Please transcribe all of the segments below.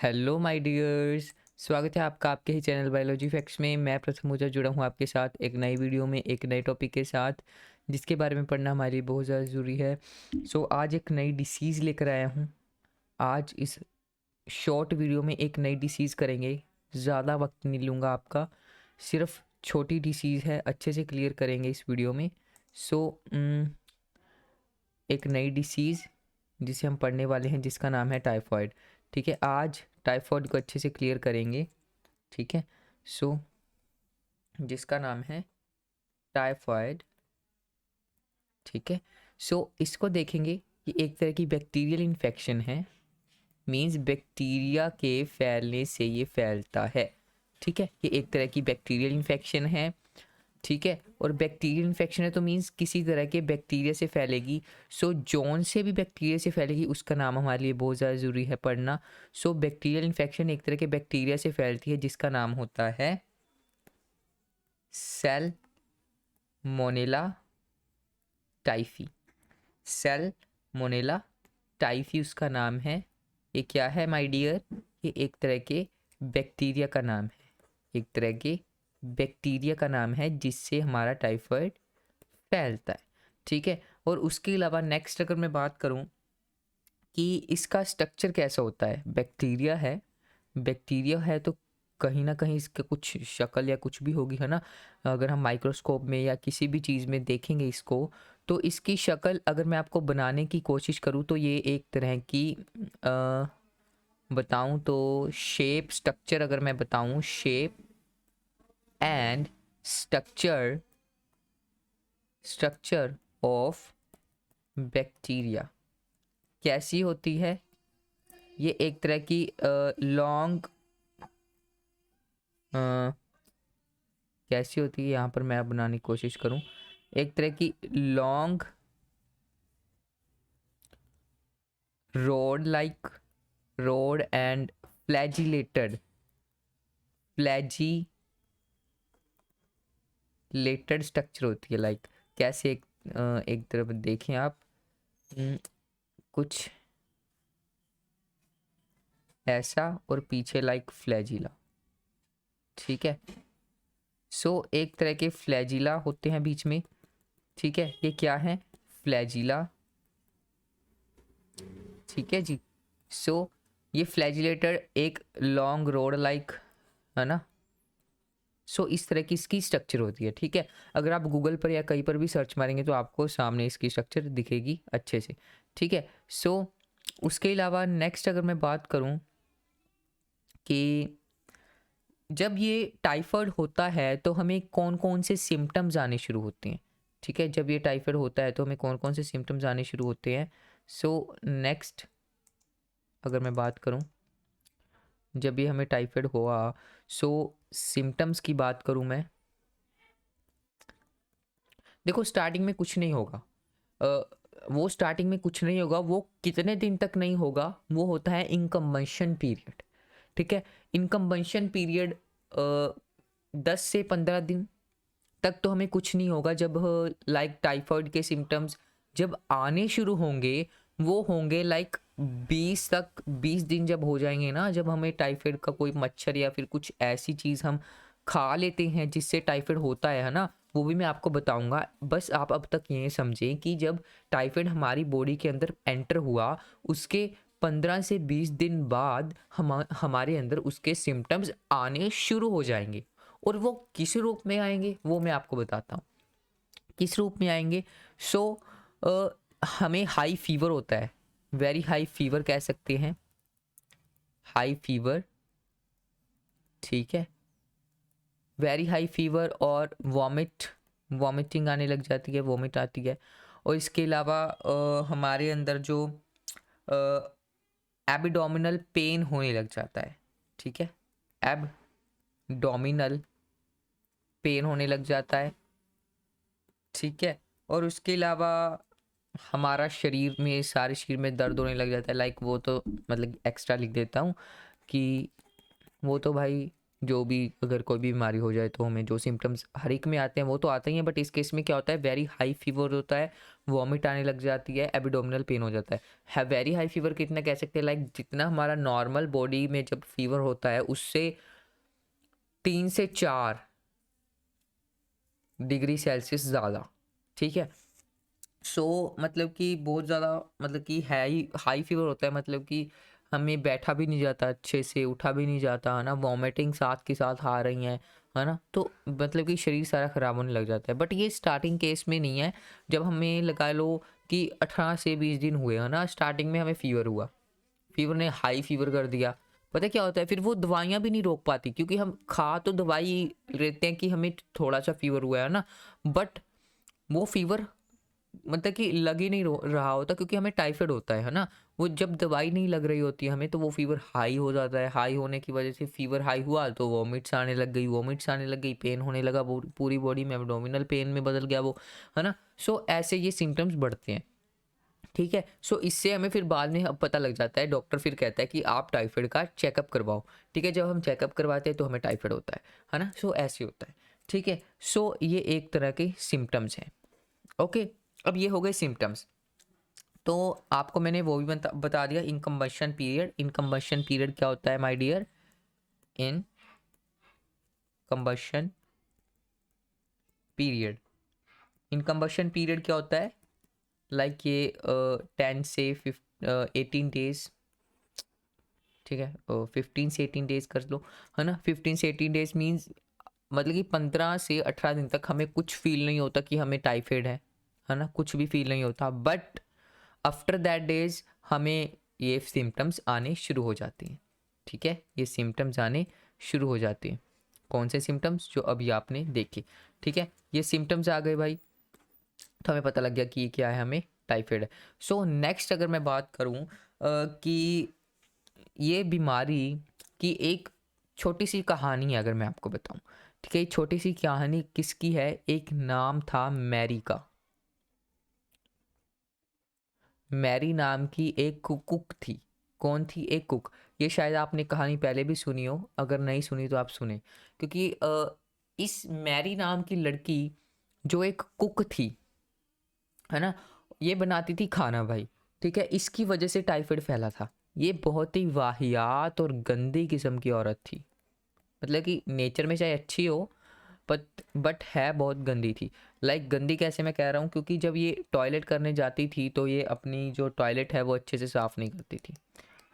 Hello my dears. स्वागत है आपका आपके ही चैनल बायोलॉजी फैक्ट्स में। मैं प्रथम ऊर्जा जुड़ा हूँ आपके साथ एक नई वीडियो में एक नए टॉपिक के साथ, जिसके बारे में पढ़ना हमारे लिए बहुत ज़्यादा ज़रूरी है। आज एक नई डिसीज़ लेकर आया हूँ। आज इस शॉर्ट वीडियो में एक नई डिसीज़ करेंगे। ज़्यादा वक्त नहीं लूँगा आपका, सिर्फ छोटी डिसीज़ है, अच्छे से क्लियर करेंगे इस वीडियो में। सो एक नई डिसीज़ जिसे हम पढ़ने वाले हैं, जिसका नाम है टाइफॉइड। ठीक है, आज टाइफॉइड को अच्छे से क्लियर करेंगे। ठीक है, सो जिसका नाम है टाइफॉइड। ठीक है, इसको देखेंगे कि एक तरह की बैक्टीरियल इन्फेक्शन है। मींस बैक्टीरिया के फैलने से ये फैलता है। ठीक है, ये एक तरह की बैक्टीरियल इन्फेक्शन है। ठीक है, और बैक्टीरियल इन्फेक्शन है तो मींस किसी तरह के बैक्टीरिया से फैलेगी। जौन से भी बैक्टीरिया से फैलेगी उसका नाम हमारे लिए बहुत ज़्यादा ज़रूरी है पढ़ना। बैक्टीरियल इन्फेक्शन एक तरह के बैक्टीरिया से फैलती है जिसका नाम होता है सेल मोनेला टाइफी। सेल मोनेला टाइफी उसका नाम है। ये क्या है माय डियर? ये एक तरह के बैक्टीरिया का नाम है। एक तरह के बैक्टीरिया का नाम है जिससे हमारा टाइफॉइड फैलता है। ठीक है, और उसके अलावा नेक्स्ट अगर मैं बात करूं कि इसका स्ट्रक्चर कैसा होता है। बैक्टीरिया है तो कहीं ना कहीं इसके कुछ शक्ल या कुछ भी होगी, है ना। अगर हम माइक्रोस्कोप में या किसी भी चीज़ में देखेंगे इसको, तो इसकी शक्ल अगर मैं आपको बनाने की कोशिश करूँ तो ये एक तरह की बताऊँ तो शेप स्ट्रक्चर, अगर मैं बताऊँ shape and structure structure of bacteria कैसी होती है। ये एक तरह की लॉन्ग कैसी होती है, यहाँ पर मैं बनाने की कोशिश करूँ। एक तरह की long road and flagellated structure होती है। लाइक कैसे एक तरफ देखें आप, हम्म, कुछ ऐसा और पीछे लाइक फ्लैजिला। ठीक है, एक तरह के फ्लैजिला होते हैं बीच में। ठीक है, ये क्या है? फ्लैजिला। ठीक है जी। ये फ्लैजिलेटेड एक लॉन्ग रोड लाइक, है ना। इस तरह की इसकी स्ट्रक्चर होती है। ठीक है, अगर आप गूगल पर या कहीं पर भी सर्च मारेंगे तो आपको सामने इसकी स्ट्रक्चर दिखेगी अच्छे से। ठीक है, उसके अलावा नेक्स्ट अगर मैं बात करूं कि जब ये टाइफाइड होता है तो हमें कौन कौन से सिम्टम्स आने शुरू होते हैं। ठीक है, जब ये टाइफाइड होता है तो हमें कौन कौन से सिम्टम्स आने शुरू होते हैं। नेक्स्ट अगर मैं बात करूं, जब ये हमें टाइफाइड हुआ, सिम्टम्स की बात करूं मैं, देखो स्टार्टिंग में कुछ नहीं होगा। अ, वो स्टार्टिंग में कुछ नहीं होगा, वो कितने दिन तक नहीं होगा, वो होता है इनकम्बेंशन पीरियड। ठीक है, इनकम्बेंशन पीरियड 10 से 15 दिन तक तो हमें कुछ नहीं होगा। जब लाइक टाइफाइड के सिम्टम्स जब आने शुरू होंगे, वो होंगे लाइक 20 दिन जब हो जाएंगे ना, जब हमें टाइफाइड का कोई मच्छर या फिर कुछ ऐसी चीज़ हम खा लेते हैं जिससे टाइफाइड होता है ना, वो भी मैं आपको बताऊंगा। बस आप अब तक ये समझें कि जब टाइफाइड हमारी बॉडी के अंदर एंटर हुआ, उसके 15 से 20 दिन बाद हमारे अंदर उसके सिम्टम्स आने शुरू हो जाएंगे। और वो किस रूप में आएंगे वो मैं आपको बताता हूँ किस रूप में आएंगे। सो हमें हाई फीवर होता है, वेरी हाई फीवर कह सकते हैं, हाई फीवर। ठीक है, वेरी हाई फीवर और वॉमिटिंग आने लग जाती है, वॉमिट आती है। और इसके अलावा हमारे अंदर जो एब्डोमिनल पेन होने लग जाता है। ठीक है, एब्डोमिनल पेन होने लग जाता है। ठीक है, और उसके अलावा हमारा शरीर में, सारे शरीर में दर्द होने लग जाता है। लाइक वो तो मतलब एक्स्ट्रा लिख देता हूँ कि वो तो भाई जो भी अगर कोई भी बीमारी हो जाए तो हमें जो सिम्टम्स हर एक में आते हैं वो तो आते ही हैं, बट इस केस में क्या होता है, वेरी हाई फीवर होता है, वॉमिट आने लग जाती है, एबिडोमिनल पेन हो जाता है। वेरी हाई फीवर कितना कह सकते हैं, लाइक जितना हमारा नॉर्मल बॉडी में जब फीवर होता है उससे 3 से 4 डिग्री सेल्सियस ज़्यादा। ठीक है, मतलब कि बहुत ज़्यादा, मतलब कि हाई हाई फीवर होता है, मतलब कि हमें बैठा भी नहीं जाता, अच्छे से उठा भी नहीं जाता, है ना, वॉमिटिंग साथ के साथ आ रही हैं, है ना, तो मतलब कि शरीर सारा ख़राब होने लग जाता है। बट ये स्टार्टिंग केस में नहीं है, जब हमें लगा लो कि 18 से 20 दिन हुए, है ना, स्टार्टिंग में हमें फीवर हुआ, फीवर ने हाई फीवर कर दिया। पता है क्या होता है, फिर वो दवाइयाँ भी नहीं रोक पाती, क्योंकि हम खा तो दवाई लेते हैं कि हमें थोड़ा सा फीवर हुआ है ना, बट वो फीवर मतलब कि लग ही नहीं रहा होता, क्योंकि हमें टाइफाइड होता है ना, वो जब दवाई नहीं लग रही होती हमें तो वो फीवर हाई हो जाता है। हाई होने की वजह से, फीवर हाई हुआ तो वॉमिट्स आने लग गई, वॉमिट्स आने लग गई, पेन होने लगा पूरी बॉडी में, एब्डोमिनल पेन में बदल गया वो, है ना। सो ऐसे ये सिम्टम्स बढ़ते हैं। ठीक है, सो इससे हमें फिर बाद में अब पता लग जाता है, डॉक्टर फिर कहता है कि आप टाइफाइड का चेकअप करवाओ। ठीक है, जब हम चेकअप करवाते हैं तो हमें टाइफाइड होता है ना, सो ऐसे होता है। ठीक है, सो ये एक तरह के सिम्टम्स हैं। ओके, अब ये हो गए सिम्टम्स। तो आपको मैंने वो भी बता दिया, इनकम्बशन पीरियड। इनकम्बशन पीरियड क्या होता है my dear? Incubation period, incubation period क्या होता है, लाइक ये 10 से 18 डेज। ठीक है, 15 से 18 डेज कर लो, है ना। 15 से 18 डेज मीन्स मतलब कि 15 से 18 दिन तक हमें कुछ फील नहीं होता कि हमें टाइफाइड है ना, कुछ भी फील नहीं होता। बट आफ्टर दैट डेज हमें ये सिम्टम्स आने शुरू हो जाती हैं। ठीक है, ये सिम्टम्स आने शुरू हो जाते हैं। कौन से सिम्टम्स? जो अभी आपने देखे। ठीक है, ये सिम्टम्स आ गए भाई, तो हमें पता लग गया कि ये क्या है, हमें टाइफाइड है। सो नेक्स्ट अगर मैं बात करूं कि ये बीमारी की एक छोटी सी कहानी है, अगर मैं आपको बताऊं। ठीक है, ये छोटी सी कहानी किसकी है? एक नाम था मैरी का। मैरी नाम की एक कुक थी। कौन थी? एक कुक। ये शायद आपने कहानी पहले भी सुनी हो, अगर नहीं सुनी तो आप सुने, क्योंकि इस मैरी नाम की लड़की जो एक कुक थी, है ना, ये बनाती थी खाना भाई। ठीक है, इसकी वजह से टाइफाइड फैला था। ये बहुत ही वाहियात और गंदी किस्म की औरत थी, मतलब कि नेचर में चाहे अच्छी हो, बट है बहुत गंदी थी। लाइक गंदी कैसे मैं कह रहा हूँ, क्योंकि जब ये टॉयलेट करने जाती थी तो ये अपनी जो टॉयलेट है वो अच्छे से साफ़ नहीं करती थी,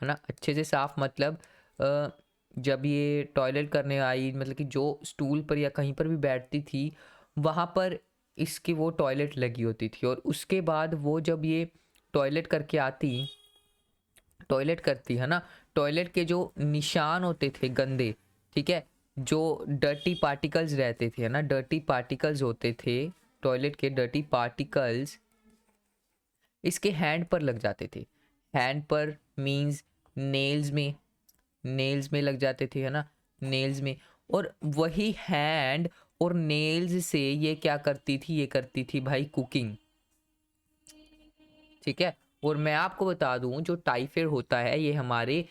है ना। अच्छे से साफ़ मतलब अ, जब ये टॉयलेट करने आई, मतलब कि जो स्टूल पर या कहीं पर भी बैठती थी वहाँ पर इसकी वो टॉयलेट लगी होती थी, और उसके बाद वो जब ये टॉयलेट करके आती, टॉयलेट करती है ना, टॉयलेट के जो निशान होते थे गंदे, ठीक है, जो डर्टी पार्टिकल्स रहते थे, है ना, डर्टी पार्टिकल्स होते थे, टॉयलेट के डर्टी पार्टिकल्स इसके हैंड पर लग जाते थे। हैंड पर मींस नेल्स में लग जाते थे, है ना, नेल्स में। और वही हैंड और नेल्स से ये क्या करती थी? ये करती थी भाई कुकिंग। ठीक है, और मैं आपको बता दूं, जो टाइफाइड होता है ये हमारे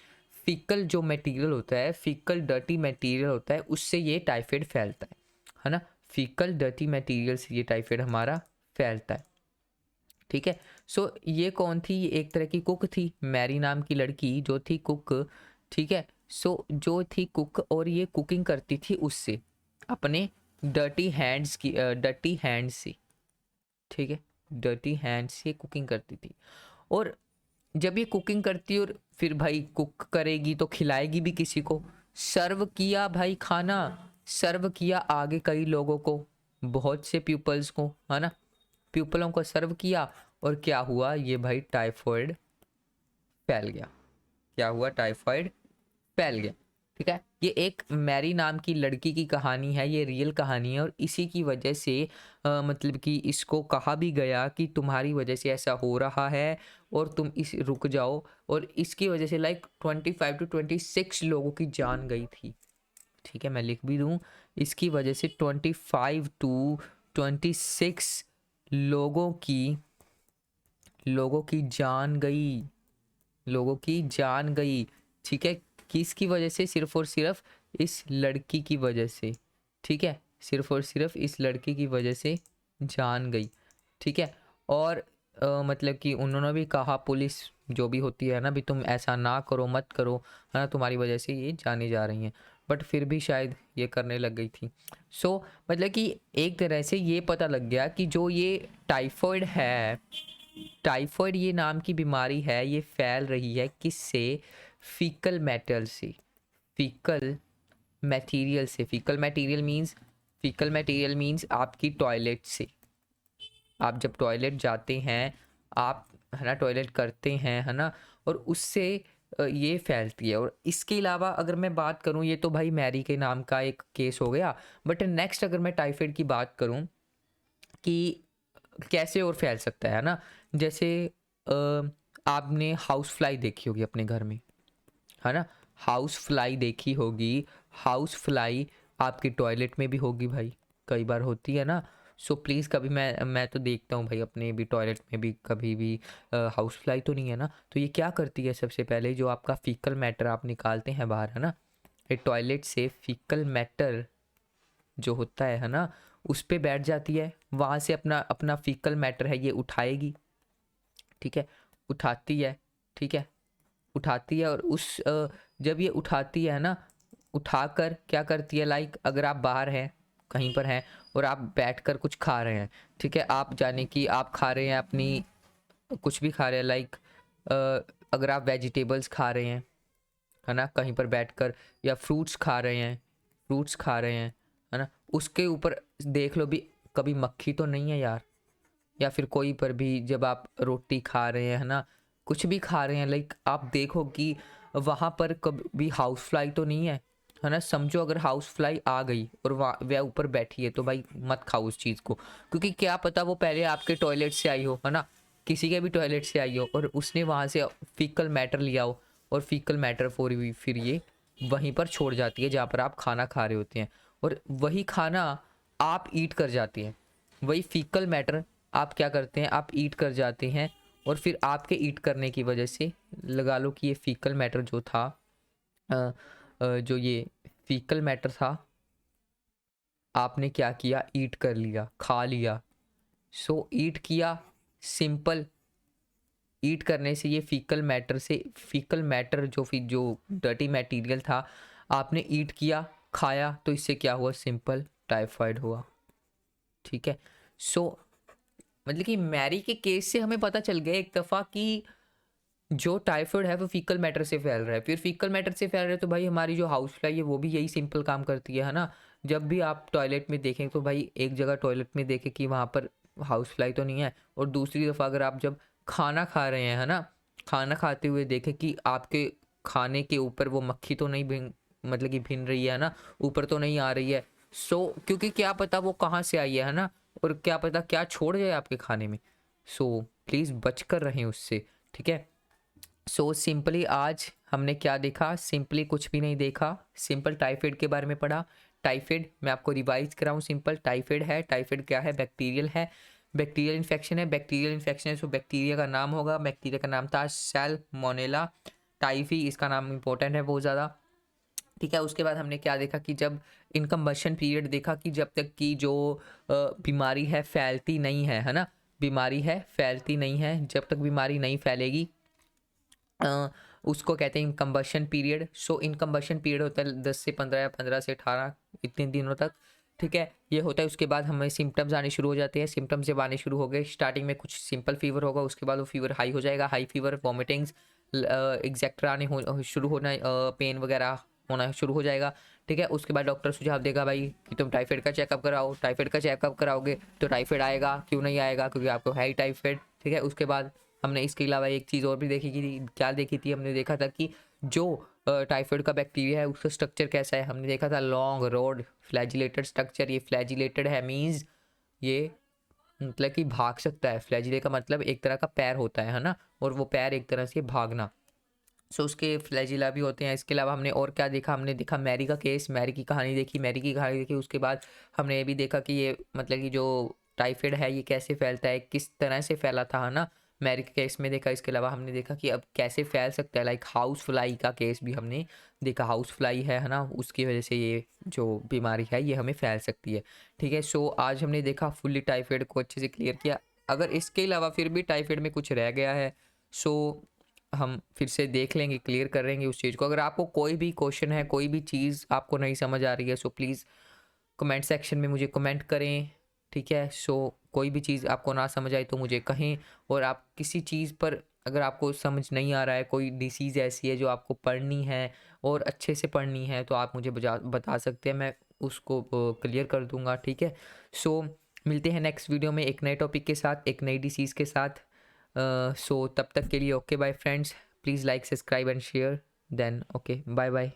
फीकल जो मटेरियल होता है, फीकल डर्टी मटेरियल होता है, उससे ये टाइफाइड फैलता है ना। फीकल डर्टी मटेरियल से ये टाइफाइड हमारा फैलता है। ठीक है, सो ये कौन थी? ये एक तरह की कुक थी, मैरी नाम की लड़की जो थी कुक। ठीक है, सो जो थी कुक और ये कुकिंग करती थी उससे, अपने डर्टी हैंड्स से। ठीक है, डर्टी हैंड्स से कुकिंग करती थी। और जब ये कुकिंग करती और फिर भाई कुक करेगी तो खिलाएगी भी किसी को। सर्व किया भाई खाना, सर्व किया आगे कई लोगों को, बहुत से पीपल्स को, है ना, पीपलों को सर्व किया। और क्या हुआ? ये भाई टाइफाइड फैल गया। क्या हुआ? टाइफाइड फैल गया। ठीक है, ये एक मैरी नाम की लड़की की कहानी है, ये रियल कहानी है, और इसी की वजह से मतलब कि इसको कहा भी गया कि तुम्हारी वजह से ऐसा हो रहा है और तुम इस रुक जाओ। और इसकी वजह से लाइक 25 to 26 लोगों की जान गई थी। ठीक है, मैं लिख भी दूँ, इसकी वजह से 25 to 26 लोगों की जान गई, लोगों की जान गई। ठीक है, किसकी वजह से? सिर्फ और सिर्फ इस लड़की की वजह से, ठीक है, सिर्फ और सिर्फ इस लड़की की वजह से जान गई, ठीक है। और मतलब कि उन्होंने भी कहा, पुलिस जो भी होती है ना, भी तुम ऐसा ना करो, मत करो, है ना, तुम्हारी वजह से ये जाने जा रही हैं, बट फिर भी शायद ये करने लग गई थी। सो मतलब कि एक तरह से ये पता लग गया कि जो ये टाइफॉइड है, टाइफॉइड ये नाम की बीमारी है, ये फैल रही है किससे? फीकल मैटर से, फीकल मटेरियल से। फीकल मटेरियल मीन्स आपकी टॉयलेट से। आप जब टॉयलेट जाते हैं, आप, है ना, टॉयलेट करते हैं, है ना, और उससे ये फैलती है। और इसके अलावा अगर मैं बात करूं, ये तो भाई मैरी के नाम का एक केस हो गया, बट नेक्स्ट अगर मैं टाइफाइड की बात करूं कि कैसे और फैल सकता है ना, जैसे आपने हाउस फ्लाई देखी होगी अपने घर में, है ना, हाउस फ्लाई देखी होगी। हाउस फ्लाई आपके टॉयलेट में भी होगी भाई, कई बार होती है ना। सो प्लीज़, कभी मैं तो देखता हूँ भाई अपने भी टॉयलेट में भी, कभी भी हाउस फ्लाई तो नहीं है ना। तो ये क्या करती है, सबसे पहले जो आपका फीकल मैटर आप निकालते हैं बाहर, है ना, ये टॉयलेट से फीकल मैटर जो होता है ना, उस पे बैठ जाती है, वहाँ से अपना अपना फीकल मैटर है ये उठाएगी, ठीक है, उठाती है, ठीक है, उठाती है। और उस जब ये उठाती है ना, उठाकर क्या करती है, लाइक अगर आप बाहर हैं, कहीं पर हैं, और आप बैठकर कुछ खा रहे हैं, ठीक है, आप जाने कि आप खा रहे हैं अपनी, कुछ भी खा रहे हैं, लाइक अगर आप वेजिटेबल्स खा रहे हैं, है ना, कहीं पर बैठकर, या फ्रूट्स खा रहे हैं, फ्रूट्स खा रहे हैं, है ना, उसके ऊपर देख लो भी कभी मक्खी तो नहीं है यार। या फिर कोई पर भी जब आप रोटी खा रहे हैं, है ना, कुछ भी खा रहे हैं, लाइक आप देखो कि वहाँ पर कभी हाउस फ्लाई तो नहीं है ना। समझो अगर हाउस फ्लाई आ गई और वह ऊपर बैठी है, तो भाई मत खाओ उस चीज़ को, क्योंकि क्या पता वो पहले आपके टॉयलेट से आई हो, है ना, किसी के भी टॉयलेट से आई हो, और उसने वहाँ से फीकल मैटर लिया हो, और फीकल मैटर फिर ये वहीं पर छोड़ जाती है जहाँ पर आप खाना खा रहे होते हैं, और वही खाना आप ईट कर जाते हैं, वही फीकल मैटर आप क्या करते हैं, आप ईट कर जाते हैं। और फिर आपके ईट करने की वजह से लगा लो कि ये फीकल मैटर जो था, जो ये फीकल मैटर था, आपने क्या किया, ईट कर लिया, खा लिया। सो ईट किया, सिंपल, ईट करने से ये फीकल मैटर से, फीकल मैटर जो डर्टी मटेरियल था, आपने ईट किया, खाया, तो इससे क्या हुआ, सिंपल टाइफाइड हुआ, ठीक है। सो मतलब कि मैरी के केस से हमें पता चल गया एक दफ़ा कि जो टाइफाइड है वो फीकल मैटर से फैल रहा है। फिर फीकल मैटर से फैल रहा है, तो भाई हमारी जो हाउस फ्लाई है वो भी यही सिंपल काम करती है ना। जब भी आप टॉयलेट में देखें, तो भाई एक जगह टॉयलेट में देखें कि वहाँ पर हाउस फ्लाई तो नहीं है, और दूसरी दफ़ा अगर आप जब खाना खा रहे हैं, है ना, खाना खाते हुए देखें कि आपके खाने के ऊपर वो मक्खी तो नहीं भिन, मतलब कि भिन रही है ना, ऊपर तो नहीं आ रही है। सो क्योंकि क्या पता वो कहाँ से आई है ना, और क्या पता क्या छोड़ जाए आपके खाने में। सो प्लीज़ बच कर रहें उससे, ठीक है। सो सिंपली आज हमने क्या देखा, सिंपली कुछ भी नहीं देखा, सिंपल टाइफाइड के बारे में पढ़ा। टाइफाइड मैं आपको रिवाइज कराऊँ, सिंपल टाइफाइड है, टाइफाइड क्या है, बैक्टीरियल है, बैक्टीरियल इन्फेक्शन है, बैक्टीरियल इन्फेक्शन है, सो बैक्टीरिया का नाम होगा, बैक्टीरिया का नाम था सैल्मोनेला टाइफी, इसका नाम इंपॉर्टेंट है बहुत ज़्यादा, ठीक है। उसके बाद हमने क्या देखा कि जब इनकम्बशन पीरियड देखा कि जब तक कि जो बीमारी है फैलती नहीं है ना, बीमारी है फैलती नहीं है, जब तक बीमारी नहीं फैलेगी उसको कहते हैं इनकम्बशन पीरियड। सो इनकम्बशन पीरियड होता है 10 से 15 या 15 से 18 इतने दिनों तक, ठीक है, ये होता है। उसके बाद हमें सिम्टम्स आने शुरू हो जाते हैं, सिम्टम्स जब आने शुरू हो गए, स्टार्टिंग में कुछ सिंपल फीवर होगा, उसके बाद वो फीवर हाई हो जाएगा, हाई फीवर, वॉमिटिंग्स, एग्जैक्ट्रा आने शुरू होना, पेन वगैरह होना शुरू हो जाएगा, ठीक है। उसके बाद डॉक्टर सुझाव देगा भाई कि तुम टाइफाइड का चेकअप कराओ, टाइफाइड का चेकअप कराओगे तो टाइफाइड आएगा, क्यों नहीं आएगा, क्योंकि आपको है ही टाइफाइड, ठीक है। उसके बाद हमने इसके अलावा एक चीज़ और भी देखी कि क्या देखी थी, हमने देखा था कि जो टाइफाइड का बैक्टीरिया है उसका स्ट्रक्चर कैसा है, हमने देखा था लॉन्ग रोड फ्लैजिलेटेड स्ट्रक्चर। ये फ्लैजिलेटेड है मीन्स ये मतलब कि भाग सकता है, फ्लैजिले का मतलब एक तरह का पैर होता है ना, और वो पैर एक तरह से भागना, सो उसके फ्लैजिला भी होते हैं। इसके अलावा हमने और क्या देखा, हमने देखा मैरी का केस, मैरी की कहानी देखी, मैरी की कहानी देखी। उसके बाद हमने ये भी देखा कि ये मतलब कि जो टाइफाइड है ये कैसे फैलता है, किस तरह से फैला था, है ना, मैरी के केस में देखा, इसके अलावा हमने देखा कि अब कैसे फैल सकता है, लाइक हाउस फ्लाई का केस भी हमने देखा। हाउस फ्लाई है ना, उसकी वजह से ये जो बीमारी है ये हमें फैल सकती है। ठीक है, सो आज हमने देखा फुल्ली टाइफाइड को अच्छे से क्लियर किया। अगर इसके अलावा फिर भी टाइफाइड में कुछ रह गया है, सो हम फिर से देख लेंगे, क्लियर करेंगे उस चीज़ को। अगर आपको कोई भी क्वेश्चन है, कोई भी चीज़ आपको नहीं समझ आ रही है, सो प्लीज़ कमेंट सेक्शन में मुझे कमेंट करें। ठीक है, सो कोई भी चीज़ आपको ना समझ आए तो मुझे कहें। और आप किसी चीज़ पर अगर आपको समझ नहीं आ रहा है, कोई डिसीज़ ऐसी है जो आपको पढ़नी है और अच्छे से पढ़नी है, तो आप मुझे बता सकते हैं, मैं उसको क्लियर कर दूंगा। ठीक है, सो मिलते हैं नेक्स्ट वीडियो में एक नए टॉपिक के साथ, एक नई डिसीज़ के साथ। सो तब तक के लिए okay bye friends, please like subscribe and share, then okay bye bye.